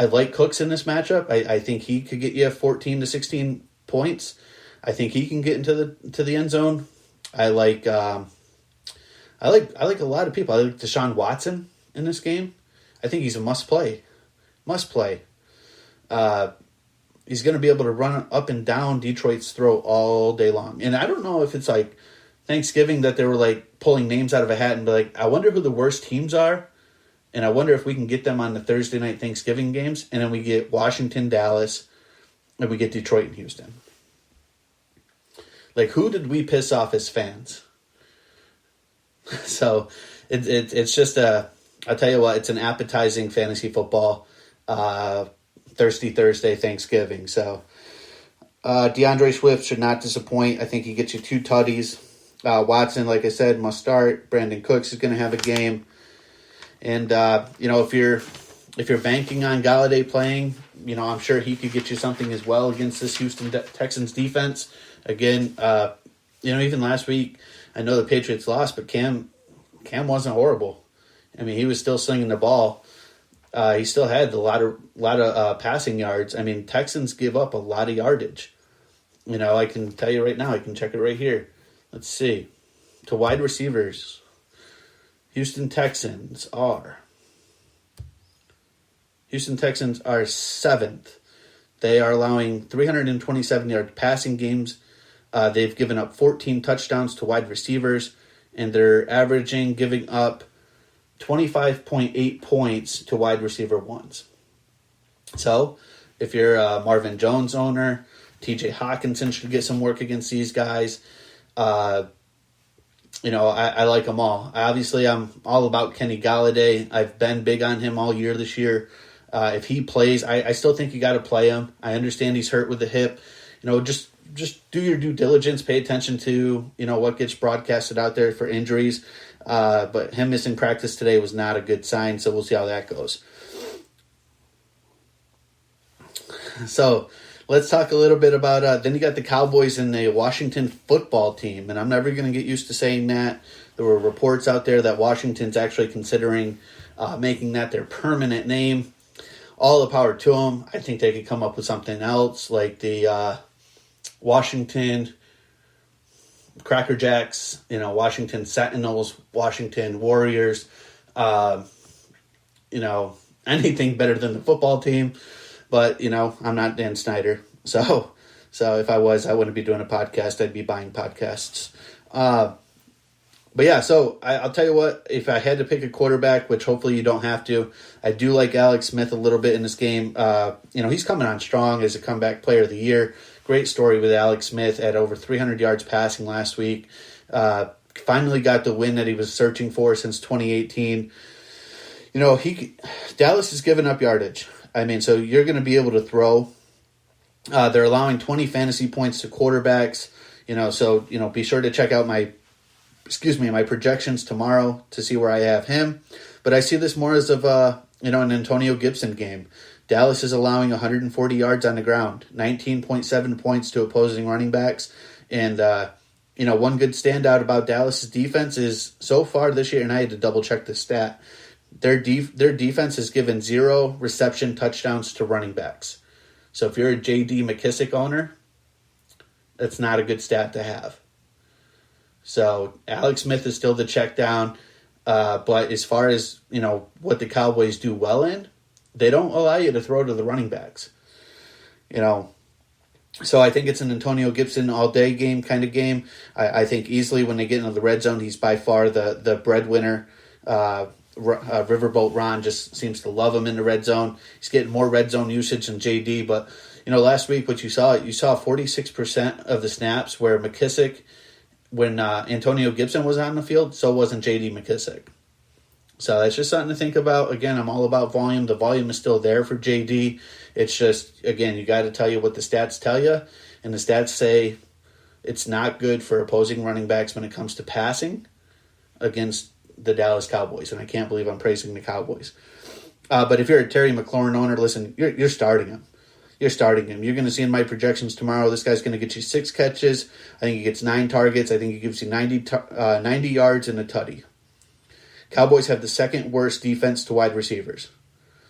I like Cooks in this matchup. I think he could get you 14 to 16 points. I think he can get into the end zone. I like a lot of people. I like Deshaun Watson in this game. I think he's a must play. Must play. He's going to be able to run up and down Detroit's throat all day long. And I don't know if it's like Thanksgiving that they were like pulling names out of a hat and be like, I wonder who the worst teams are. And I wonder if we can get them on the Thursday night Thanksgiving games. And then we get Washington, Dallas, and we get Detroit and Houston. Like, who did we piss off as fans? So it's just I'll tell you what, it's an appetizing fantasy football Thirsty Thursday Thanksgiving. So DeAndre Swift should not disappoint. I think he gets you 2 tutties. Watson, like I said, must start. Brandon Cooks is going to have a game. And, if you're banking on Galladay playing, I'm sure he could get you something as well against this Houston Texans defense. Again, even last week, I know the Patriots lost, but Cam wasn't horrible. I mean, he was still slinging the ball. He still had a lot of passing yards. I mean, Texans give up a lot of yardage. I can tell you right now, I can check it right here. Let's see. To wide receivers, Houston Texans are 7th. They are allowing 327-yard passing games. They've given up 14 touchdowns to wide receivers, and they're averaging giving up 25.8 points to wide receiver ones. So, if you're a Marvin Jones owner, TJ Hawkinson should get some work against these guys. I like them all. Obviously, I'm all about Kenny Galladay. I've been big on him all year this year. If he plays, I still think you got to play him. I understand he's hurt with the hip. Just do your due diligence. Pay attention to, what gets broadcasted out there for injuries. But him missing practice today was not a good sign, so we'll see how that goes. So let's talk a little bit about, then you got the Cowboys and the Washington football team. And I'm never going to get used to saying that. There were reports out there that Washington's actually considering making that their permanent name. All the power to them. I think they could come up with something else, like the Washington Cracker Jacks, Washington Sentinels, Washington Warriors, anything better than the football team. But, I'm not Dan Snyder. So if I was, I wouldn't be doing a podcast. I'd be buying podcasts. But yeah, so I'll tell you what, if I had to pick a quarterback, which hopefully you don't have to, I do like Alex Smith a little bit in this game. He's coming on strong as a comeback player of the year. Great story with Alex Smith at over 300 yards passing last week. Finally got the win that he was searching for since 2018. Dallas has given up yardage. I mean, so you're going to be able to throw. They're allowing 20 fantasy points to quarterbacks. Be sure to check out my projections tomorrow to see where I have him. But I see this more as of an Antonio Gibson game. Dallas is allowing 140 yards on the ground, 19.7 points to opposing running backs. And, one good standout about Dallas's defense is so far this year, and I had to double check the stat, their defense has given 0 reception touchdowns to running backs. So if you're a J.D. McKissick owner, that's not a good stat to have. So Alex Smith is still the check down. But as far as, what the Cowboys do well in, they don't allow you to throw to the running backs. So I think it's an Antonio Gibson all-day game kind of game. I think easily when they get into the red zone, he's by far the breadwinner. Riverboat Ron just seems to love him in the red zone. He's getting more red zone usage than JD. But, last week what you saw 46% of the snaps where McKissick, when Antonio Gibson was on the field, so wasn't JD McKissick. So that's just something to think about. Again, I'm all about volume. The volume is still there for JD. It's just, again, you got to tell you what the stats tell you. And the stats say it's not good for opposing running backs when it comes to passing against the Dallas Cowboys. And I can't believe I'm praising the Cowboys. But if you're a Terry McLaurin owner, listen, you're starting him. You're starting him. You're going to see in my projections tomorrow, this guy's going to get you 6 catches. I think he gets 9 targets. I think he gives you 90 yards and a tutty. Cowboys have the second worst defense to wide receivers.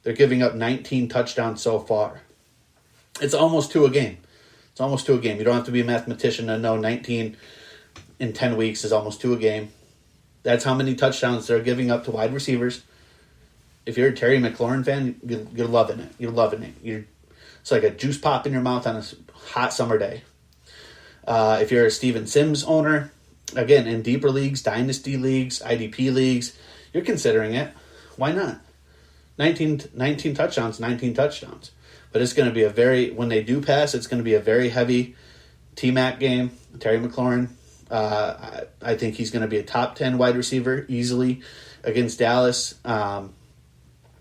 They're giving up 19 touchdowns so far. It's almost 2 a game. It's almost 2 a game. You don't have to be a mathematician to know 19 in 10 weeks is almost 2 a game. That's how many touchdowns they're giving up to wide receivers. If you're a Terry McLaurin fan, you're loving it. You're loving it. It's like a juice pop in your mouth on a hot summer day. If you're a Steven Sims owner, again, in deeper leagues, dynasty leagues, IDP leagues, you're considering it. Why not? 19 touchdowns, 19 touchdowns. But it's going to be when they do pass, it's going to be a very heavy T-Mac game. Terry McLaurin, I think he's going to be a top 10 wide receiver easily against Dallas.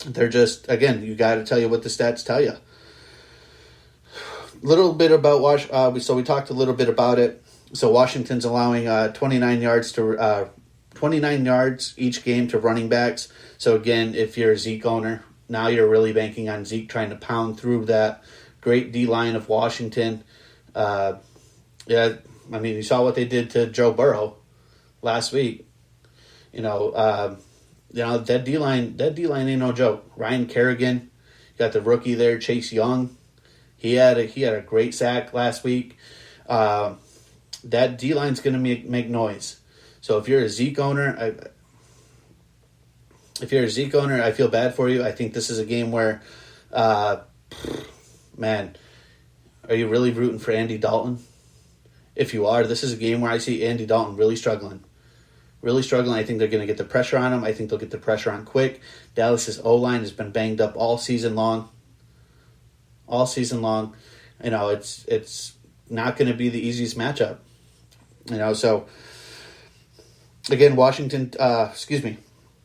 They're just, again, you got to tell you what the stats tell you. Little bit about so we talked a little bit about it. So Washington's allowing 29 yards each game to running backs. So again, if you're a Zeke owner, now you're really banking on Zeke trying to pound through that great D-line of Washington. You saw what they did to Joe Burrow last week. That D-line ain't no joke. Ryan Kerrigan, got the rookie there, Chase Young. He had a great sack last week. That D-line's going to make noise. So if you're a Zeke owner, I feel bad for you. I think this is a game where, man, are you really rooting for Andy Dalton? If you are, this is a game where I see Andy Dalton really struggling. Really struggling. I think they're going to get the pressure on him. I think they'll get the pressure on quick. Dallas's O-line has been banged up all season long. It's not going to be the easiest matchup. So again, Washington, not COVID.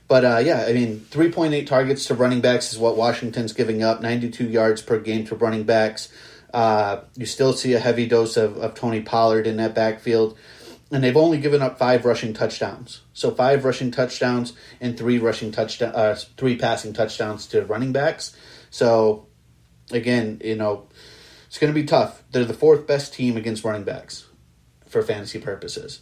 But 3.8 targets to running backs is what Washington's giving up, 92 yards per game to running backs. You still see a heavy dose of Tony Pollard in that backfield. And they've only given up 5 rushing touchdowns. So 5 rushing touchdowns and 3 passing touchdowns to running backs. So, again, it's going to be tough. They're the 4th best team against running backs for fantasy purposes.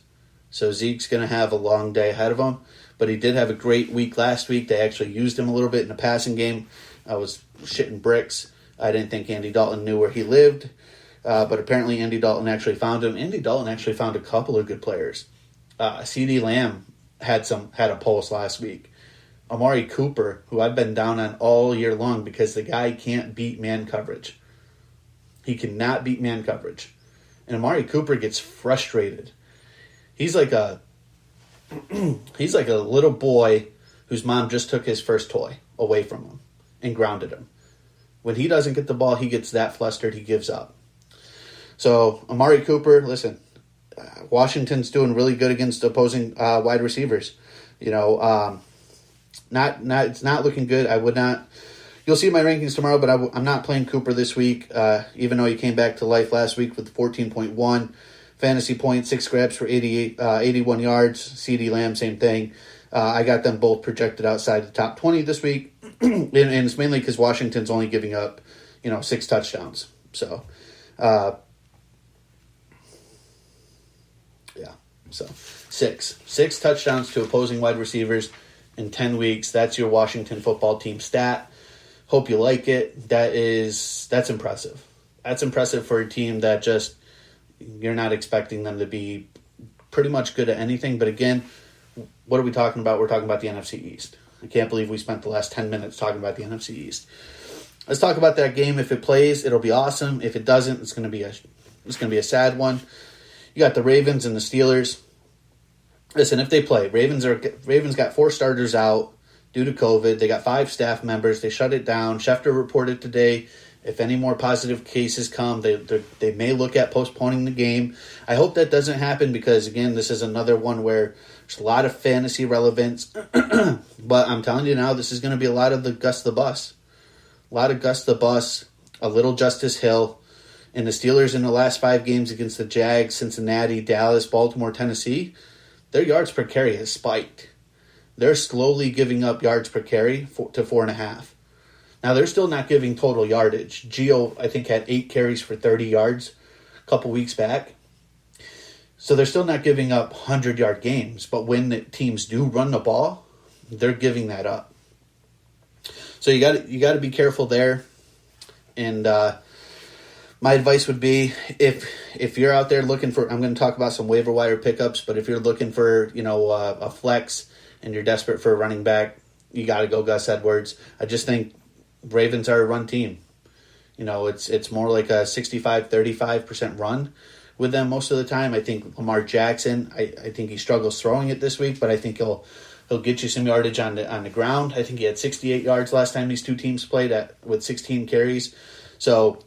So Zeke's going to have a long day ahead of him. But he did have a great week last week. They actually used him a little bit in the passing game. I was shitting bricks. I didn't think Andy Dalton knew where he lived. But apparently Andy Dalton actually found him. Andy Dalton actually found a couple of good players. CeeDee Lamb had a pulse last week. Amari Cooper, who I've been down on all year long because the guy can't beat man coverage. He cannot beat man coverage. And Amari Cooper gets frustrated. He's like a little boy whose mom just took his first toy away from him and grounded him. When he doesn't get the ball, he gets that flustered, he gives up. So, Amari Cooper, listen, Washington's doing really good against opposing wide receivers. It's not looking good. I would not. You'll see my rankings tomorrow, but I'm not playing Cooper this week, even though he came back to life last week with 14.1 fantasy points, 6 grabs for 81 yards. CeeDee Lamb, same thing. I got them both projected outside the top 20 this week, and it's mainly because Washington's only giving up, 6 touchdowns. So, So 6 touchdowns to opposing wide receivers in 10 weeks. That's your Washington football team stat. Hope you like it. That's impressive. That's impressive for a team that just, you're not expecting them to be pretty much good at anything. But again, what are we talking about? We're talking about the NFC East. I can't believe we spent the last 10 minutes talking about the NFC East. Let's talk about that game. If it plays, it'll be awesome. If it doesn't, it's going to be a sad one. You got the Ravens and the Steelers. Listen, if they play, Ravens got 4 starters out due to COVID. They got 5 staff members. They shut it down. Schefter reported today if any more positive cases come, they may look at postponing the game. I hope that doesn't happen because, again, this is another one where there's a lot of fantasy relevance. But I'm telling you now, this is going to be a lot of the Gus the Bus. A lot of Gus the Bus, a little Justice Hill. And the Steelers in the last 5 games against the Jags, Cincinnati, Dallas, Baltimore, Tennessee, their yards per carry has spiked. They're slowly giving up yards per carry to 4.5. Now, they're still not giving total yardage. Gio, I think, had 8 carries for 30 yards a couple weeks back. So they're still not giving up 100-yard games, but when the teams do run the ball, they're giving that up. So you got to be careful there. And my advice would be, if you're out there looking for, I'm going to talk about some waiver wire pickups, but if you're looking for a flex and you're desperate for a running back, you got to go Gus Edwards. I just think Ravens are a run team. It's more like a 65-35% run with them most of the time. I think Lamar Jackson, I think he struggles throwing it this week, but I think he'll get you some yardage on the ground. I think he had 68 yards last time these two teams played with 16 carries. So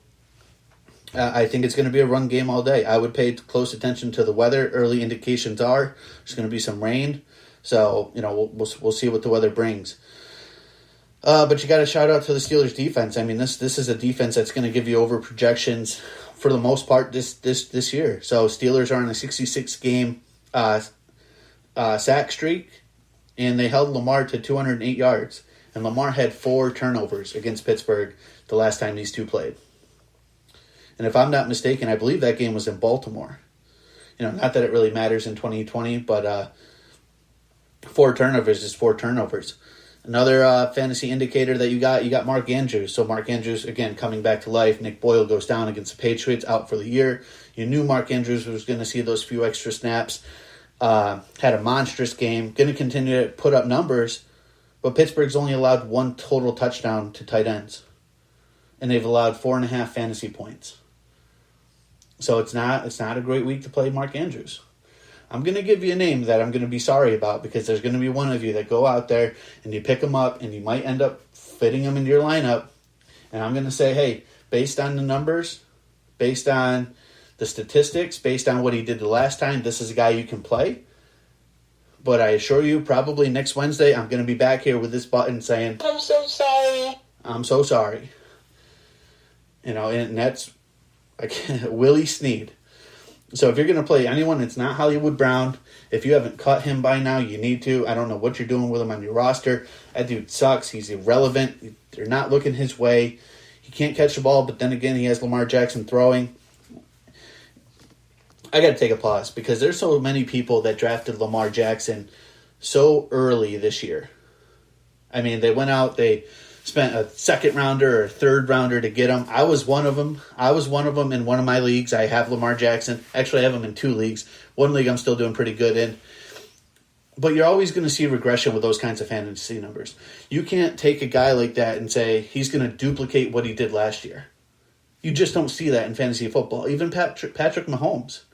I think it's going to be a run game all day. I would pay close attention to the weather. Early indications are there's going to be some rain. So, we'll see what the weather brings. But you got to shout out to the Steelers defense. I mean, this is a defense that's going to give you over projections for the most part this year. So Steelers are on a 66-game sack streak, and they held Lamar to 208 yards. And Lamar had 4 turnovers against Pittsburgh the last time these two played. And if I'm not mistaken, I believe that game was in Baltimore. Not that it really matters in 2020, but 4 turnovers is 4 turnovers. Another fantasy indicator that you got Mark Andrews. So Mark Andrews, again, coming back to life. Nick Boyle goes down against the Patriots, out for the year. You knew Mark Andrews was going to see those few extra snaps. Had a monstrous game. Going to continue to put up numbers. But Pittsburgh's only allowed 1 total touchdown to tight ends. And they've allowed 4.5 fantasy points. So it's not a great week to play Mark Andrews. I'm going to give you a name that I'm going to be sorry about, because there's going to be one of you that go out there and you pick him up and you might end up fitting him into your lineup. And I'm going to say, hey, based on the numbers, based on the statistics, based on what he did the last time, this is a guy you can play. But I assure you, probably next Wednesday, I'm going to be back here with this button saying, I'm so sorry. I'm so sorry. And that's Willie Snead. So if you're going to play anyone, it's not Hollywood Brown. If you haven't cut him by now, you need to. I don't know what you're doing with him on your roster. That dude sucks. He's irrelevant. They're not looking his way. He can't catch the ball, but then again, he has Lamar Jackson throwing. I got to take a pause, because there's so many people that drafted Lamar Jackson so early this year. I mean, they went out, they spent a second rounder or a third rounder to get him. I was one of them. In one of my leagues. I have Lamar Jackson. Actually, I have him in 2 leagues. One league I'm still doing pretty good in. But you're always going to see regression with those kinds of fantasy numbers. You can't take a guy like that and say he's going to duplicate what he did last year. You just don't see that in fantasy football. Even Patrick Mahomes.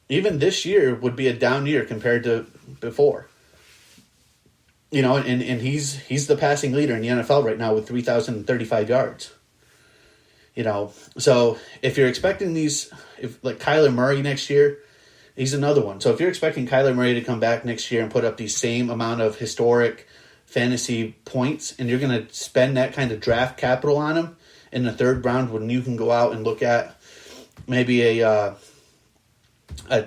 Even this year would be a down year compared to before. And he's the passing leader in the NFL right now with 3,035 yards. So if you're expecting like Kyler Murray next year, he's another one. So if you're expecting Kyler Murray to come back next year and put up the same amount of historic fantasy points, and you're going to spend that kind of draft capital on him in the 3rd round, when you can go out and look at maybe a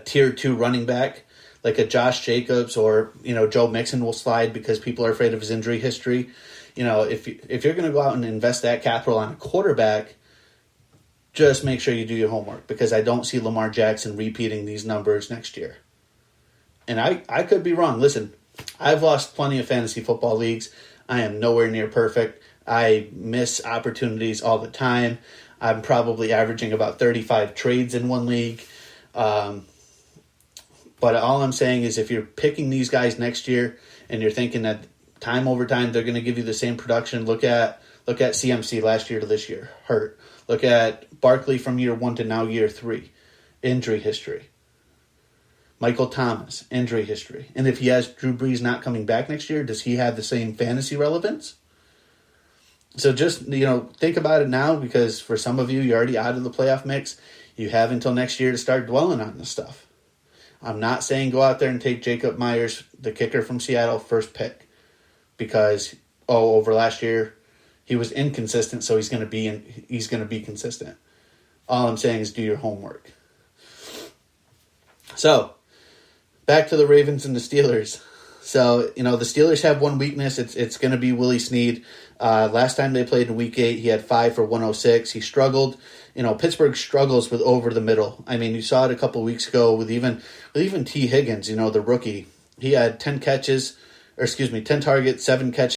tier 2 running back, like a Josh Jacobs, or Joe Mixon will slide because people are afraid of his injury history. If you're going to go out and invest that capital on a quarterback, just make sure you do your homework, because I don't see Lamar Jackson repeating these numbers next year. And I could be wrong. Listen, I've lost plenty of fantasy football leagues. I am nowhere near perfect. I miss opportunities all the time. I'm probably averaging about 35 trades in one league. But all I'm saying is, if you're picking these guys next year and you're thinking that time over time they're going to give you the same production, look at CMC last year to this year, hurt. Look at Barkley from year 1 to now year 3, injury history. Michael Thomas, injury history. And if he has Drew Brees not coming back next year, does he have the same fantasy relevance? So just, think about it now, because for some of you, you're already out of the playoff mix. You have until next year to start dwelling on this stuff. I'm not saying go out there and take Jacob Myers, the kicker from Seattle, first pick, because over last year he was inconsistent, so he's going to be consistent. All I'm saying is do your homework. So back to the Ravens and the Steelers. So the Steelers have one weakness. It's going to be Willie Snead. Last time they played in Week 8, he had 5 for 106. He struggled Pittsburgh struggles with over the middle. I mean, you saw it a couple weeks ago with even T. Higgins, the rookie. He had 10 targets, 7 catches.